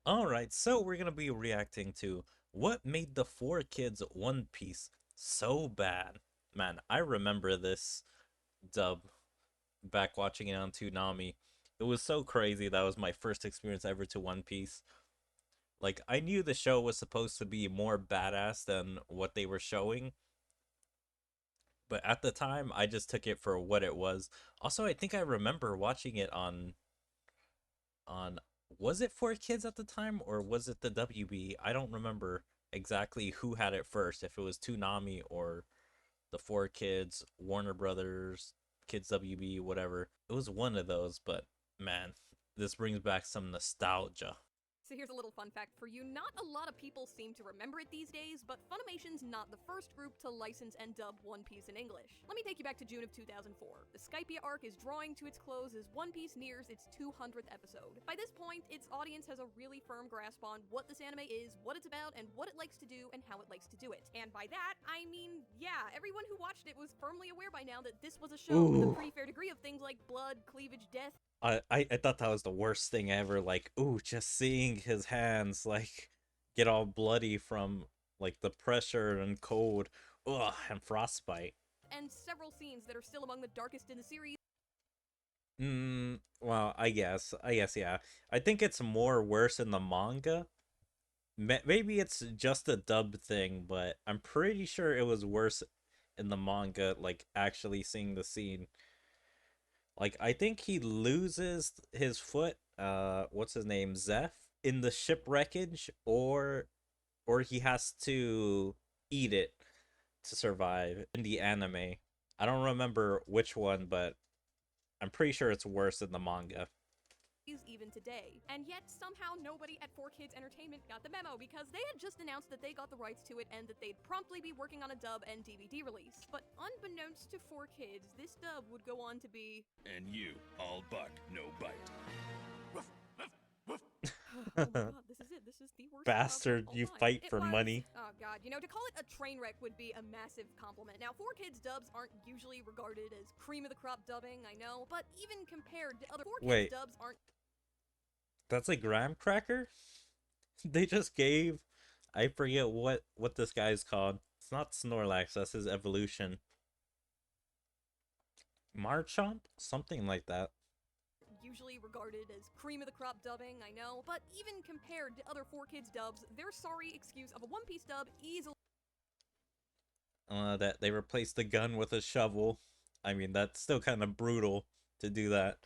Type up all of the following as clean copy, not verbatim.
Alright, so we're gonna be reacting to what made the four kids One Piece so bad. Man, I remember this dub back watching it on Toonami. It was so crazy. That was my first experience ever to One Piece. Like, I knew the show was supposed to be more badass than what they were showing, but at the time, I just took it for what it was. Also, I think I remember watching it on was it for kids at the time or was it the WB? I don't remember exactly who had it first, if it was Toonami or the Four Kids, Warner Brothers, Kids WB, whatever. It was one of those, but man, this brings back some nostalgia. So here's a little fun fact for you. Not a lot of people seem to remember it these days, but Funimation's not the first group to license and dub One Piece in English. Let me take you back to June of 2004. The Skypia arc is drawing to its close as One Piece nears its 200th episode. By this point, its audience has a really firm grasp on what this anime is, what it's about, and what it likes to do, and how it likes to do it. And by that, I mean, yeah, everyone who watched it was firmly aware by now that this was a show with a pretty fair degree of things like blood, cleavage, death, I thought that was the worst thing ever. Like, ooh, just seeing his hands like get all bloody from like the pressure and cold, ugh, and frostbite. and several scenes that are still among the darkest in the series. Well, I guess, yeah. I think it's more worse in the manga. Maybe it's just a dub thing, but I'm pretty sure it was worse in the manga. Like actually seeing the scene. Like I think he loses his foot. What's his name? Zeph in the shipwreckage, or he has to eat it to survive in the anime. I don't remember which one, but I'm pretty sure it's worse in the manga. Even today. And yet, somehow nobody at 4Kids Entertainment got the memo because they had just announced that they got the rights to it and that they'd promptly be working on a dub and DVD release. But unbeknownst to 4Kids, this dub would go on to be. And you, all bark, no bite. Oh my god, this is it. This is the worst dub Bastard, of all you time. fight It for was, money. oh god, you know, to call it a train wreck would be a massive compliment. Now, 4Kids dubs aren't usually regarded as cream of the crop dubbing, I know, but even compared to other 4Kids Wait, dubs aren't. that's a graham cracker? They just gave, I forget what this guy's called. It's not Snorlax, that's his evolution. Marchomp? Something like that. Usually regarded as cream of the crop dubbing, I know, but even compared to other 4Kids dubs, their sorry excuse of a One Piece dub easily. That they replaced the gun with a shovel. I mean, that's still kind of brutal to do that.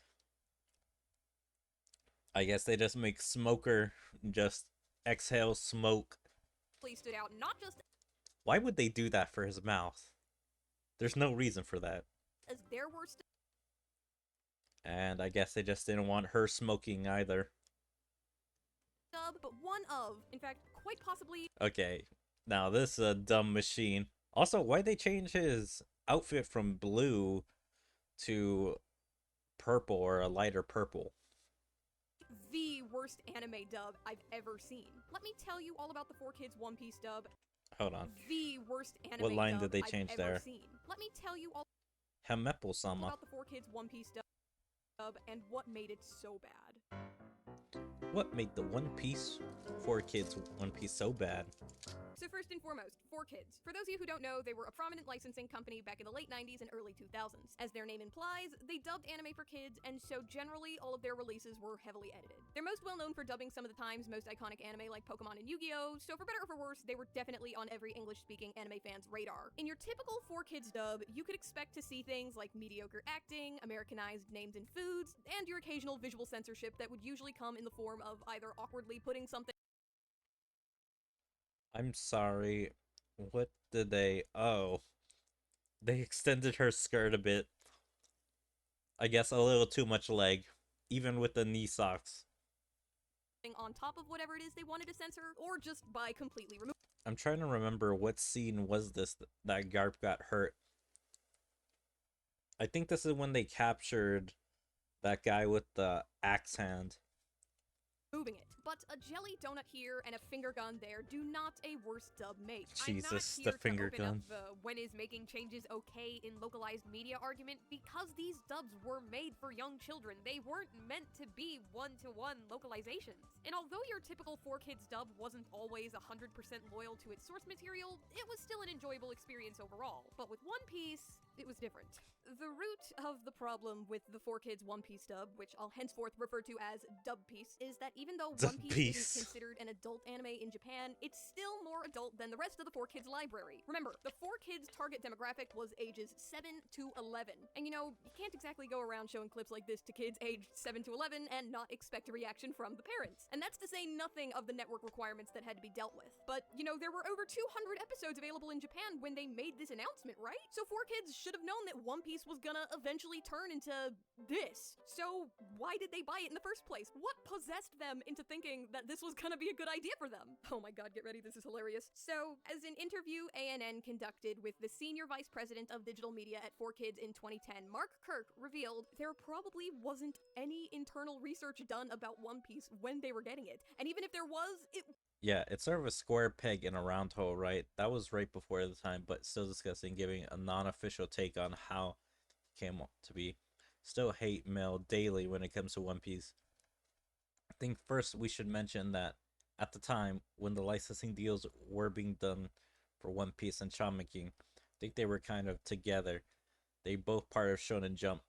I guess they just make Smoker just exhale smoke. Stood out not just Why would they do that for his mouth? There's no reason for that. as their worst And I guess they just didn't want her smoking either. dub, but one of, in fact, quite possibly. Okay, now this is a dumb machine. Also, why'd they change his outfit from blue to purple or a lighter purple? The worst anime dub I've ever seen. Let me tell you all about the 4Kids One Piece dub. Hold on. The worst anime What line dub did they I've change ever there? seen. Let me tell you all Hemeple-sama. about the 4Kids One Piece dub and what made it so bad. What made the One Piece 4Kids One Piece so bad? So first and foremost, 4Kids. For those of you who don't know, they were a prominent licensing company back in the late 90s and early 2000s. As their name implies, they dubbed anime for kids, and so generally all of their releases were heavily edited. They're most well known for dubbing some of the time's most iconic anime like Pokemon and Yu-Gi-Oh!, so for better or for worse, they were definitely on every English-speaking anime fan's radar. In your typical 4Kids dub, you could expect to see things like mediocre acting, Americanized names and foods, and your occasional visual censorship that would usually come in the form of either awkwardly putting something. I'm sorry. What did they... Oh. They extended her skirt a bit. I guess a little too much leg. Even with the knee socks. On top of whatever it is they wanted to censor, or just by completely removing. I'm trying to remember what scene was this that Garp got hurt. I think this is when they captured that guy with the axe hand. Moving it. but a jelly donut here and a finger gun there do not a worse dub make. Jesus, I'm not the here to finger open up gun. the when is making changes okay in localized media argument, because these dubs were made for young children. They weren't meant to be one-to-one localizations. And although your typical 4Kids dub wasn't always 100% loyal to its source material, it was still an enjoyable experience overall. But with One Piece, it was different. The root of the problem with the 4Kids One Piece dub, which I'll henceforth refer to as Dub Piece, is that even though Dub One Piece Piece. isn't considered an adult anime in Japan, it's still more adult than the rest of the 4Kids library. Remember, the 4Kids target demographic was ages 7 to 11. And you know, you can't exactly go around showing clips like this to kids aged 7 to 11 and not expect a reaction from the parents. And that's to say nothing of the network requirements that had to be dealt with. But, you know, there were over 200 episodes available in Japan when they made this announcement, right? So 4Kids should have known that One Piece was gonna eventually turn into this. So why did they buy it in the first place? What possessed them into thinking that this was gonna be a good idea for them? Oh my god, get ready, this is hilarious. So, as an interview ANN conducted with the senior vice president of digital media at 4Kids in 2010, Mark Kirk revealed there probably wasn't any internal research done about One Piece when they were getting it. And even if there was, it Yeah, it's sort of a square peg in a round hole, right? That was right before the time, but still discussing giving a non-official take on how it came to be. Still hate mail daily when it comes to One Piece. I think first we should mention that at the time when the licensing deals were being done for One Piece and Shawmaking, I think they were kind of together. They both part of Shonen Jump.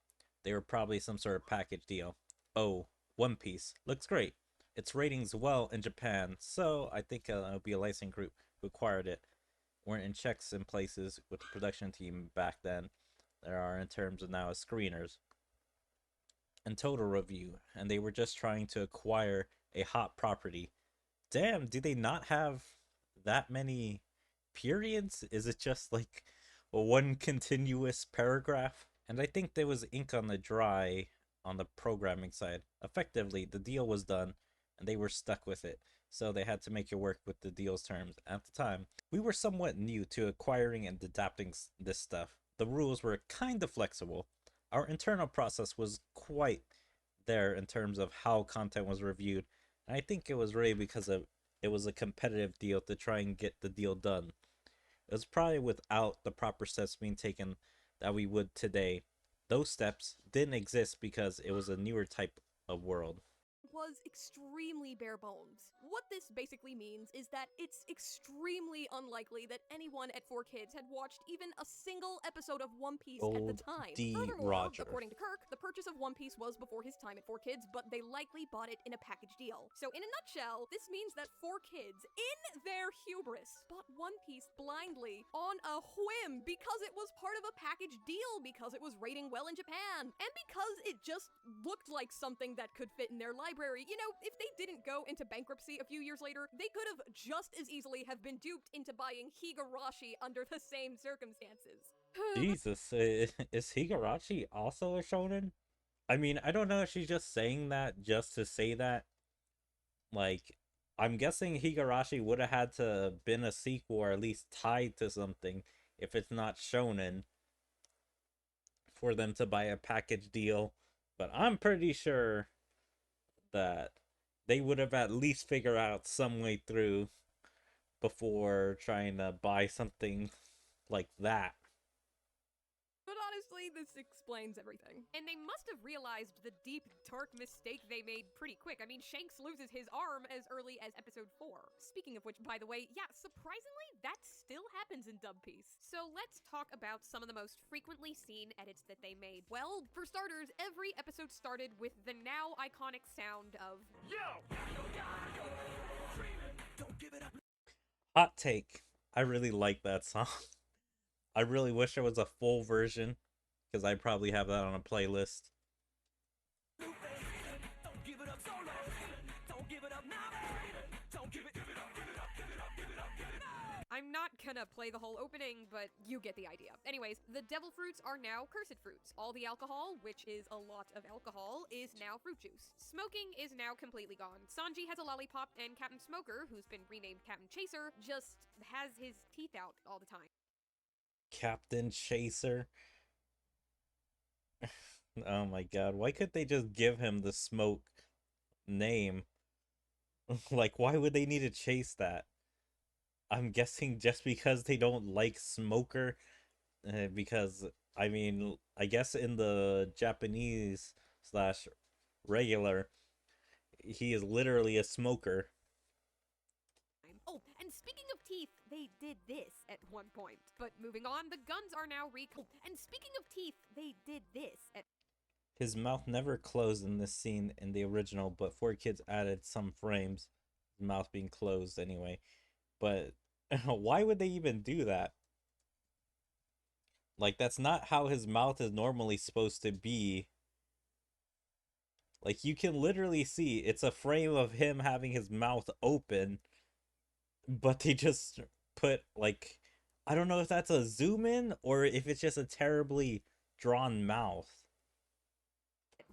They were probably some sort of package deal. Oh, One Piece looks great. Its ratings well in Japan, so I think it'll be a licensing group who acquired it. Weren't in checks in places with the production team back then. There are in terms of now as screeners and total review, and they were just trying to acquire a hot property. Damn, do they not have that many periods? Is it just like one continuous paragraph? And I think there was ink on the dry on the programming side. Effectively, the deal was done, and they were stuck with it, so they had to make it work with the deal's terms. At the time, we were somewhat new to acquiring and adapting this stuff. The rules were kind of flexible. Our internal process was quite there in terms of how content was reviewed, and I think it was really because it was a competitive deal to try and get the deal done. It was probably without the proper steps being taken that we would today. Those steps didn't exist because it was a newer type of world. was extremely bare bones. What this basically means is that it's extremely unlikely that anyone at 4Kids had watched even a single episode of One Piece at the Old time. D. Furthermore, Roger. according to Kirk, the purchase of One Piece was before his time at 4Kids, but they likely bought it in a package deal. So in a nutshell, this means that 4Kids, in their hubris, bought One Piece blindly on a whim because it was part of a package deal, because it was rating well in Japan, and because it just looked like something that could fit in their library. You know, if they didn't go into bankruptcy a few years later, they could have just as easily have been duped into buying Higurashi under the same circumstances. Jesus, is Higurashi also a shonen? I mean, I don't know if she's just saying that just to say that. Like, I'm guessing Higurashi would have had to been a sequel or at least tied to something if it's not shonen for them to buy a package deal. But I'm pretty sure that they would have at least figured out some way through before trying to buy something like that. But honestly, this explains everything. And they must have realized the deep, dark mistake they made pretty quick. I mean, Shanks loses his arm as early as episode 4. Speaking of which, by the way, yeah, surprisingly, that still happens in Dub Piece. So let's talk about some of the most frequently seen edits that they made. Well, for starters, every episode started with the now iconic sound of Yo! Hot take. I really like that song. I really wish there was a full version, because I probably have that on a playlist. I'm not gonna play the whole opening, but you get the idea. Anyways, the devil fruits are now cursed fruits. All the alcohol, which is a lot of alcohol, is now fruit juice. Smoking is now completely gone. Sanji has a lollipop, and Captain Smoker, who's been renamed Captain Chaser, just has his teeth out all the time. Captain Chaser. Oh my god, why could they just give him the smoke name? Like, why would they need to chase that? I'm guessing just because they don't like Smoker. Because, I mean, I guess in the Japanese slash regular, he is literally a smoker. Oh, and speaking of teeth, they did this at one point. But moving on, the guns are now and speaking of teeth, they did this at His mouth never closed in this scene in the original, but 4Kids added some frames, his mouth being closed anyway. But why would they even do that? Like, that's not how his mouth is normally supposed to be. Like, you can literally see it's a frame of him having his mouth open, but they just put, like, I don't know if that's a zoom in or if it's just a terribly drawn mouth.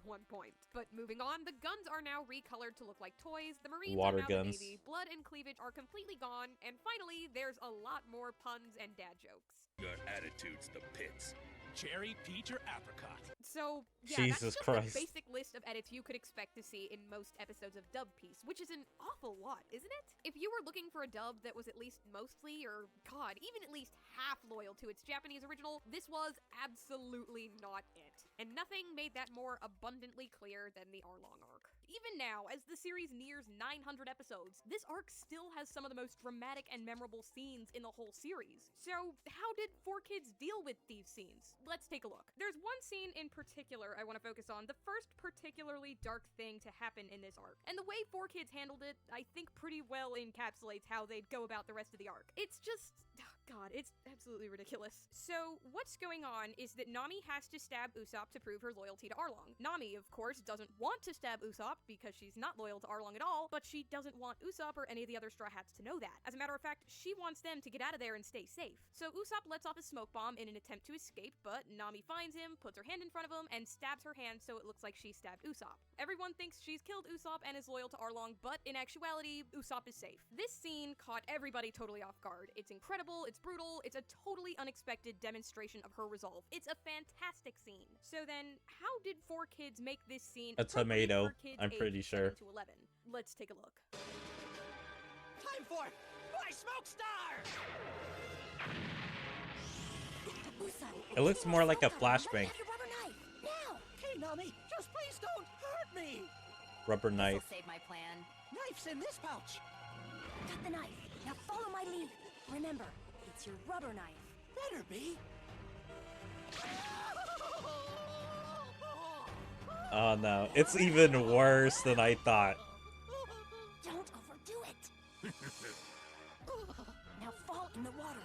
one point. But moving on, the guns are now recolored to look like toys, the Marines Water are now guns. the Navy, blood and cleavage are completely gone, and finally, there's a lot more puns and dad jokes. Your attitude's the pits. Cherry, peach, or apricot? So, yeah, Jesus that's just Christ. a basic list of edits you could expect to see in most episodes of Dub Piece, which is an awful lot, isn't it? If you were looking for a dub that was at least mostly, or god, even at least half loyal to its Japanese original, this was absolutely not it. And nothing made that more abundantly clear than the Arlong arc. Even now, as the series nears 900 episodes, this arc still has some of the most dramatic and memorable scenes in the whole series. So, how did 4Kids deal with these scenes? Let's take a look. There's one scene in particular I want to focus on, the first particularly dark thing to happen in this arc. And the way 4Kids handled it, I think pretty well encapsulates how they'd go about the rest of the arc. It's just... God, it's absolutely ridiculous. So, what's going on is that Nami has to stab Usopp to prove her loyalty to Arlong. Nami, of course, doesn't want to stab Usopp because she's not loyal to Arlong at all, but she doesn't want Usopp or any of the other Straw Hats to know that. As a matter of fact, she wants them to get out of there and stay safe. So Usopp lets off a smoke bomb in an attempt to escape, but Nami finds him, puts her hand in front of him, and stabs her hand so it looks like she stabbed Usopp. Everyone thinks she's killed Usopp and is loyal to Arlong, but in actuality, Usopp is safe. This scene caught everybody totally off guard. It's incredible, it's brutal, it's a totally unexpected demonstration of her resolve. It's a fantastic scene. So then, how did 4Kids make this scene A appropriate tomato, for kids I'm pretty aged sure. 7 to 11? Let's take a look. Time for my smoke star! It looks more like a flashbang. Hey, Nami, just please don't hurt me! Rubber knife. Save my plan. Knife's in this pouch. Got the knife. Now follow my lead. Remember, it's your rubber knife. Better be. Oh no, it's even worse than I thought. Don't overdo it. Now fall in the water.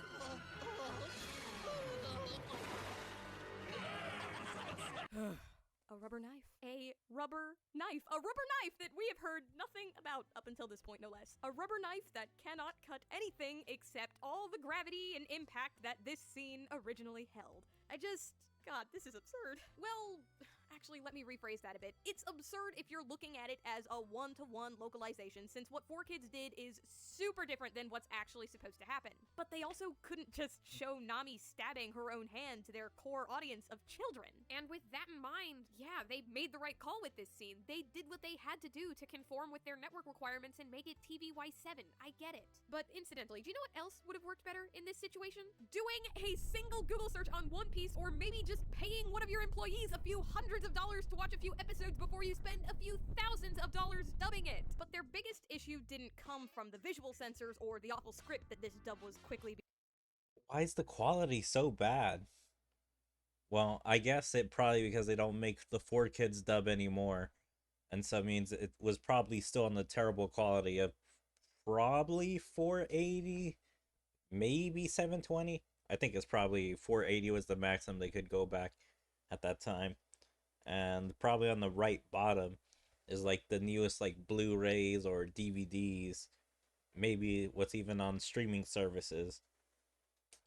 A rubber knife. A rubber knife. A rubber knife that we have heard nothing about up until this point, no less. A rubber knife that cannot cut anything except all the gravity and impact that this scene originally held. God, this is absurd. Well, actually, let me rephrase that a bit. It's absurd if you're looking at it as a one-to-one localization, since what 4Kids did is super different than what's actually supposed to happen. But they also couldn't just show Nami stabbing her own hand to their core audience of children. And with that in mind, yeah, they made the right call with this scene. They did what they had to do to conform with their network requirements and make it TVY7. I get it. But incidentally, do you know what else would have worked better in this situation? Doing a single Google search on One Piece, or maybe just paying one of your employees a few hundreds of dollars to watch a few episodes before you spend a few thousands of dollars dubbing it. But their biggest issue didn't come from the visual censors or the awful script that this dub was quickly Why is the quality so bad? Well, I guess it probably because they don't make the 4Kids dub anymore. And so it means it was probably still on the terrible quality of probably 480, maybe 720. I think it's probably 480 was the maximum they could go back at that time. And probably on the right bottom is like the newest like Blu-rays or DVDs, maybe what's even on streaming services.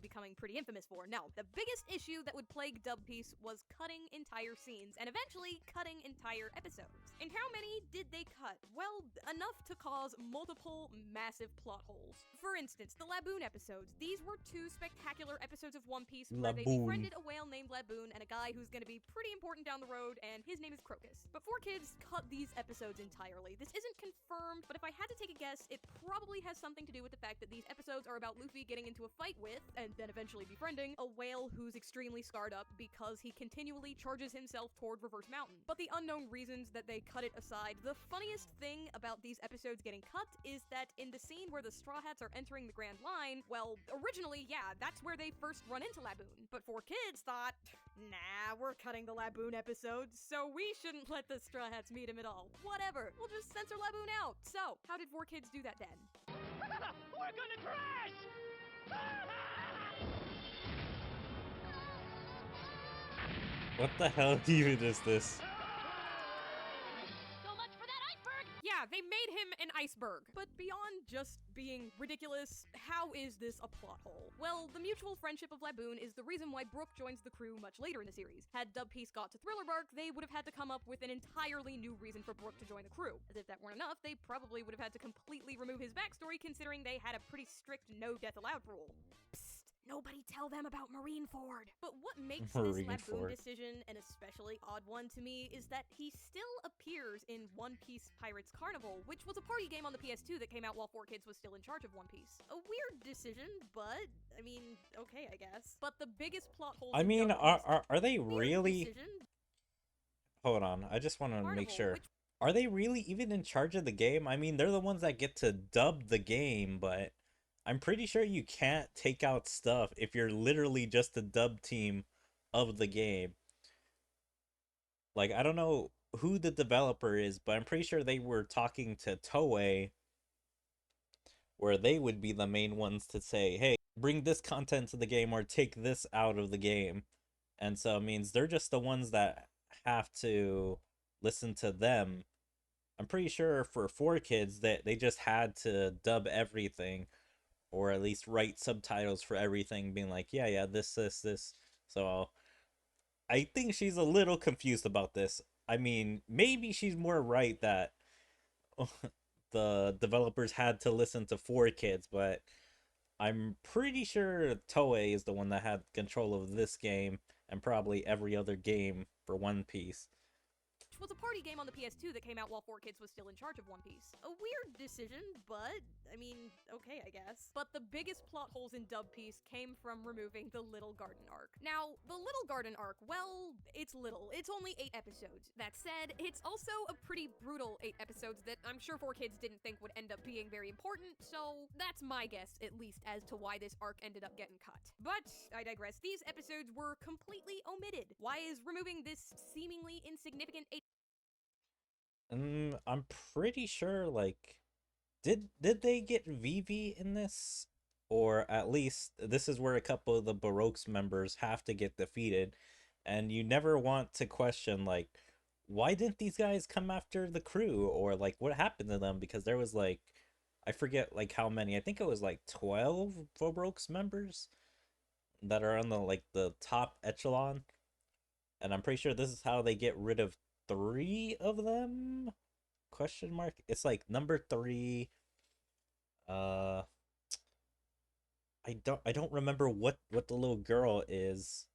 becoming pretty infamous for. Now, the biggest issue that would plague Dub Piece was cutting entire scenes, and eventually cutting entire episodes. And how many did they cut? Well, enough to cause multiple massive plot holes. For instance, the Laboon episodes. These were two spectacular episodes of One Piece where they Laboon. befriended a whale named Laboon and a guy who's gonna be pretty important down the road, and his name is Crocus. But 4Kids cut these episodes entirely. This isn't confirmed, but if I had to take a guess, it probably has something to do with the fact that these episodes are about Luffy getting into a fight with, and then eventually befriending, a whale who's extremely scarred up because he continually charges himself toward Reverse Mountain. But the unknown reasons that they cut it aside, the funniest thing about these episodes getting cut is that in the scene where the Straw Hats are entering the Grand Line, well, originally, yeah, that's where they first run into Laboon. But 4Kids thought, nah, we're cutting the Laboon episodes, so we shouldn't let the Straw Hats meet him at all. Whatever, we'll just censor Laboon out. So, how did 4Kids do that then? We're gonna crash! What the hell even is this? So much for that iceberg! Yeah, they made him an iceberg. But beyond just being ridiculous, how is this a plot hole? Well, the mutual friendship of Laboon is the reason why Brook joins the crew much later in the series. Had Dub Piece got to Thriller Bark, they would have had to come up with an entirely new reason for Brook to join the crew. As if that weren't enough, they probably would have had to completely remove his backstory considering they had a pretty strict no death allowed rule. Psst. Nobody tell them about Marineford. But what makes this Laboon Marineford. decision an especially odd one to me is that he still appears in One Piece Pirates Carnival, which was a party game on the PS2 that came out while 4Kids was still in charge of One Piece. A weird decision, but, I mean, okay, I guess. But the biggest plot hole. I mean, are they weird really? decision, Hold on, I just want to make Carnival, sure. which Are they really even in charge of the game? I mean, they're the ones that get to dub the game, but I'm pretty sure you can't take out stuff if you're literally just the dub team of the game. Like, I don't know who the developer is, but I'm pretty sure they were talking to Toei, where they would be the main ones to say, hey, bring this content to the game or take this out of the game. And so it means they're just the ones that have to listen to them. I'm pretty sure for 4Kids that they just had to dub everything, or at least write subtitles for everything, being like, yeah, this. So I think she's a little confused about this. I mean, maybe she's more right that the developers had to listen to 4Kids, but I'm pretty sure Toei is the one that had control of this game and probably every other game for One Piece. was a party game on the PS2 that came out while 4Kids was still in charge of One Piece. A weird decision, but, I mean, okay, I guess. But the biggest plot holes in Dub Piece came from removing the Little Garden arc. Now, the Little Garden arc, well, it's little. It's only 8 episodes. That said, it's also a pretty brutal 8 episodes that I'm sure 4Kids didn't think would end up being very important, so that's my guess, at least, as to why this arc ended up getting cut. But, I digress. These episodes were completely omitted. Why is removing this seemingly insignificant 8 I'm pretty sure, like, did they get Vivi in this? Or at least this is where a couple of the Baroque's members have to get defeated, and you never want to question, like, why didn't these guys come after the crew? Or, like, what happened to them? Because there was, like, I forget, like, how many. I think it was, like, 12 Baroque's members that are on the, like, the top echelon. And I'm pretty sure this is how they get rid of 3 of them? Question mark? It's like number 3. I don't remember what the little girl is.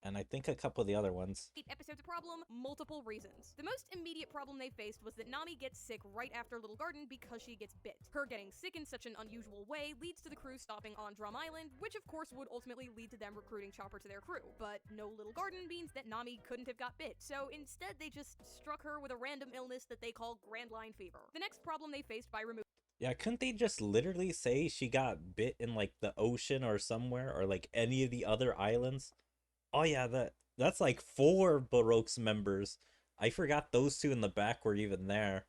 And I think a couple of the other ones. 8 episodes a problem, multiple reasons. The most immediate problem they faced was that Nami gets sick right after Little Garden because she gets bit. Her getting sick in such an unusual way leads to the crew stopping on Drum Island, which of course would ultimately lead to them recruiting Chopper to their crew. But no Little Garden means that Nami couldn't have got bit, so instead they just struck her with a random illness that they call Grand Line Fever. The next problem they faced by removing Yeah, couldn't they just literally say she got bit in, like, the ocean or somewhere, or like any of the other islands? Oh yeah, that's like 4 Baroque's members. I forgot those 2 in the back were even there.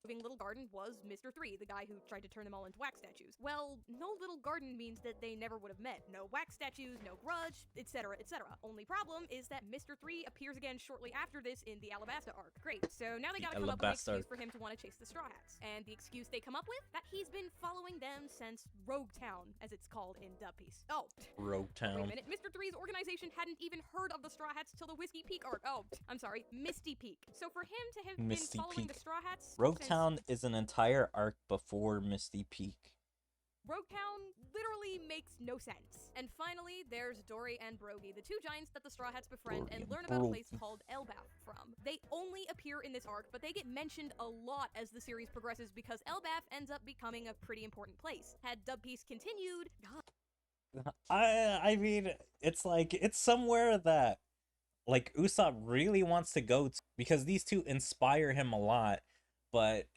Little Garden was Mr. 3, the guy who tried to turn them all into wax statues. Well, no little garden means that they never would have met. No wax statues, no grudge, etc., etc. Only problem is that Mr. 3 appears again shortly after this in the Alabasta arc. Great, so now they gotta come up with an excuse for him to want to chase the Straw Hats. And the excuse they come up with? That he's been following them since Rogue Town, as it's called in Dub Piece. Oh. Rogue Town. Wait a minute, Mr. 3's organization hadn't even heard of the Straw Hats till the Whiskey Peak arc. Oh, I'm sorry, Misty Peak. So for him to have been following the Straw Hats... Rogue Town is an entire arc before Misty Peak. Rogue Town literally makes no sense. And finally, there's Dory and Brogy, the two giants that the Straw Hats befriend and learn about a place called Elbaf from. They only appear in this arc, but they get mentioned a lot as the series progresses because Elbaf ends up becoming a pretty important place. Had Dub Piece continued... God. I mean, it's like, it's somewhere that, like, Usopp really wants to go to, because these two inspire him a lot, but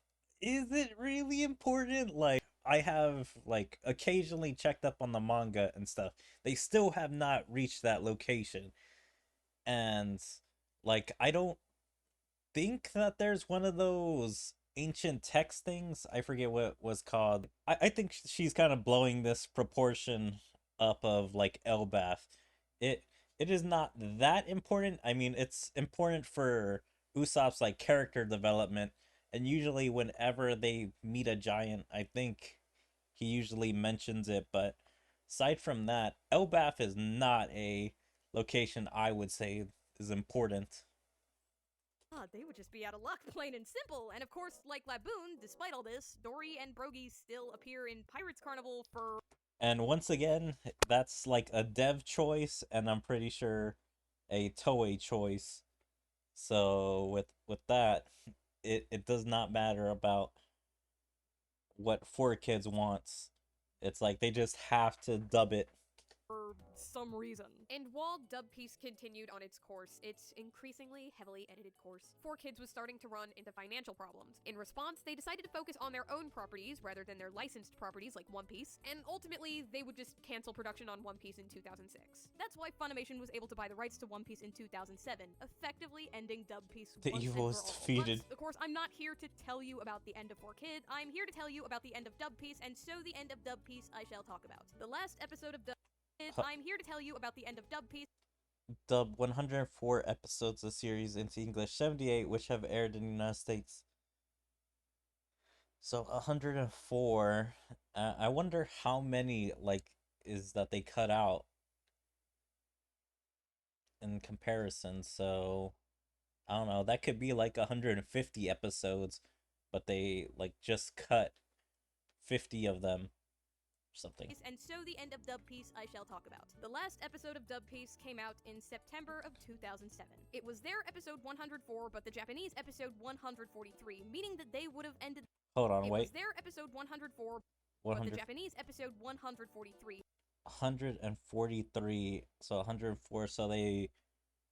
is it really important? Like, I have, like, occasionally checked up on the manga and stuff. They still have not reached that location. And, like, I don't think that there's one of those ancient text things. I forget what it was called. I think she's kind of blowing this proportion up of, like, Elbaf. It is not that important. I mean, it's important for Usopp's, like, character development. And usually whenever they meet a giant, I think he usually mentions it. But aside from that, Elbaf is not a location I would say is important. They would just be out of luck, plain and simple. And of course, like Laboon, despite all this, Dory and Brogy still appear in Pirates Carnival for... And once again, that's like a dev choice, and I'm pretty sure a Toei choice. So with that, it does not matter about what 4Kids wants. It's like they just have to dub it. For some reason. And while Dub Piece continued on its course, its increasingly heavily edited course, 4Kids was starting to run into financial problems. In response, they decided to focus on their own properties rather than their licensed properties like One Piece, and ultimately, they would just cancel production on One Piece in 2006. That's why Funimation was able to buy the rights to One Piece in 2007, effectively ending Dub Piece The once evil and is for all. defeated. But, of course, I'm not here to tell you about the end of 4Kids, I'm here to tell you about the end of Dub Piece, and so the end of Dub Piece I shall talk about. The last episode of I'm here to tell you about the end of Dub Piece. Dubbed 104 episodes of series into English, 78 which have aired in the United States. So 104. I wonder how many, like, is that they cut out in comparison. So I don't know, that could be like 150 episodes, but they like just cut 50 of them. Something. And so the end of Dub Piece I shall talk about. The last episode of Dub Piece came out in September of 2007. It was their episode 104, but the Japanese episode 143, meaning that they would have ended... Hold on, wait. It was their episode 104, but the Japanese episode 143. 143, so 104, so they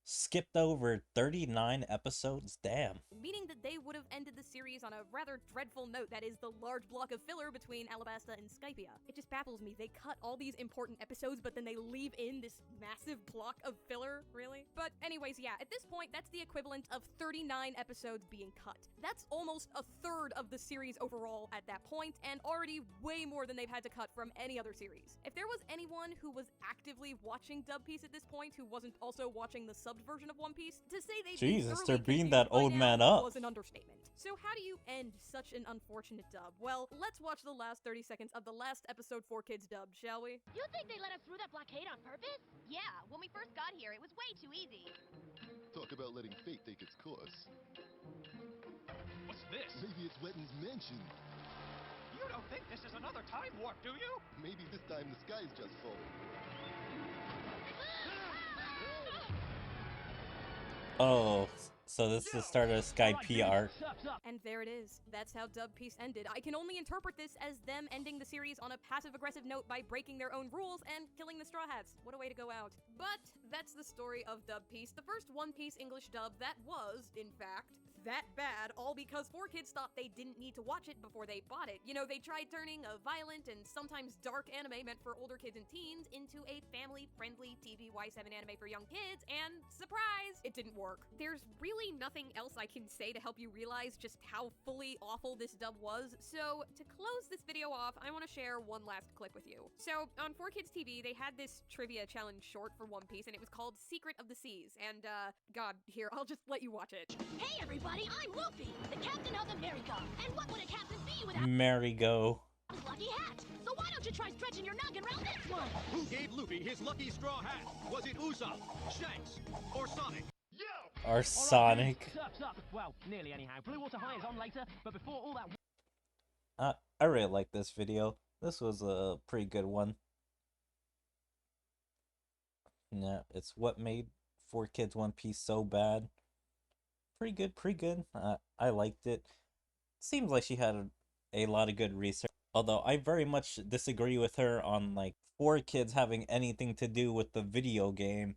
skipped over 39 episodes? Damn. Meaning that they would have ended the series on a rather dreadful note, that is the large block of filler between Alabasta and Skypia. It just baffles me. They cut all these important episodes, but then they leave in this massive block of filler? Really? But anyways, yeah, at this point, that's the equivalent of 39 episodes being cut. That's almost a third of the series overall at that point, and already way more than they've had to cut from any other series. If there was anyone who was actively watching Dub Piece at this point who wasn't also watching the subbed version of One Piece, to say they're being that old man up was an understatement. So how do you end such an unfortunate dub? Well, let's watch the last 30 seconds of the last episode 4Kids dubbed, shall we? You think they let us through that blockade on purpose? Yeah, when we first got here, it was way too easy. Talk about letting fate take its course. What's this? Maybe it's Wetton's mansion. You don't think this is another time warp, do you? Maybe this time the sky's just full. Oh, so this is the start of Skype arc. And there it is. That's how Dub Piece ended. I can only interpret this as them ending the series on a passive-aggressive note by breaking their own rules and killing the Straw Hats. What a way to go out. But that's the story of Dub Piece, the first One Piece English dub that was, in fact, that bad, all because 4Kids thought they didn't need to watch it before they bought it. You know, they tried turning a violent and sometimes dark anime meant for older kids and teens into a family-friendly TVY7 anime for young kids, and surprise, it didn't work. There's really nothing else I can say to help you realize just how fully awful this dub was, so to close this video off, I want to share one last clip with you. So, on 4Kids TV, they had this trivia challenge short for One Piece, and it was called Secret of the Seas, and, God, here, I'll just let you watch it. Hey everybody, I'm Luffy, the captain of the merry-go. And what would a captain be without Merry-go. his lucky hat? So why don't you try stretching your noggin around this one? Who gave Luffy his lucky straw hat? Was it Usopp, Shanks, or Sonic? Or Sonic. Surf's up. Well, nearly anyhow. Blue Water High is on later, but before all that... I really like this video. This was a pretty good one. Yeah, it's what made 4Kids One Piece so bad. Pretty good, pretty good. I liked it. Seems like she had a lot of good research. Although I very much disagree with her on like 4Kids having anything to do with the video game.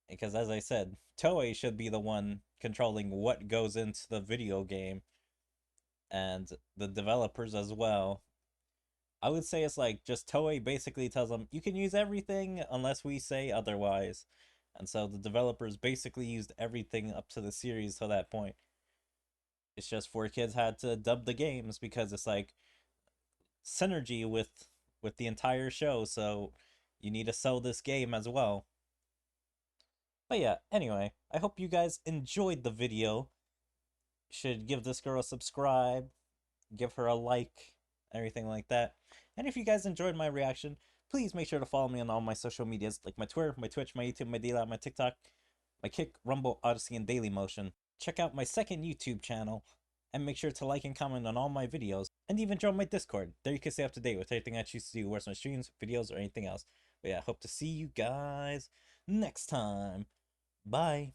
Because as I said, Toei should be the one controlling what goes into the video game. And the developers as well. I would say it's like just Toei basically tells them, you can use everything unless we say otherwise. And so the developers basically used everything up to the series to that point. It's just 4Kids had to dub the games because it's like synergy with the entire show, so you need to sell this game as well. But yeah, anyway, I hope you guys enjoyed the video. Should give this girl a subscribe, give her a like, everything like that. And if you guys enjoyed my reaction, please make sure to follow me on all my social medias, like my Twitter, my Twitch, my YouTube, my D-Lab, my TikTok, my Kick, Rumble, Odyssey, and Dailymotion. Check out my second YouTube channel, and make sure to like and comment on all my videos, and even join my Discord. There you can stay up to date with everything I choose to do, whether it's my streams, videos, or anything else. But yeah, I hope to see you guys next time. Bye.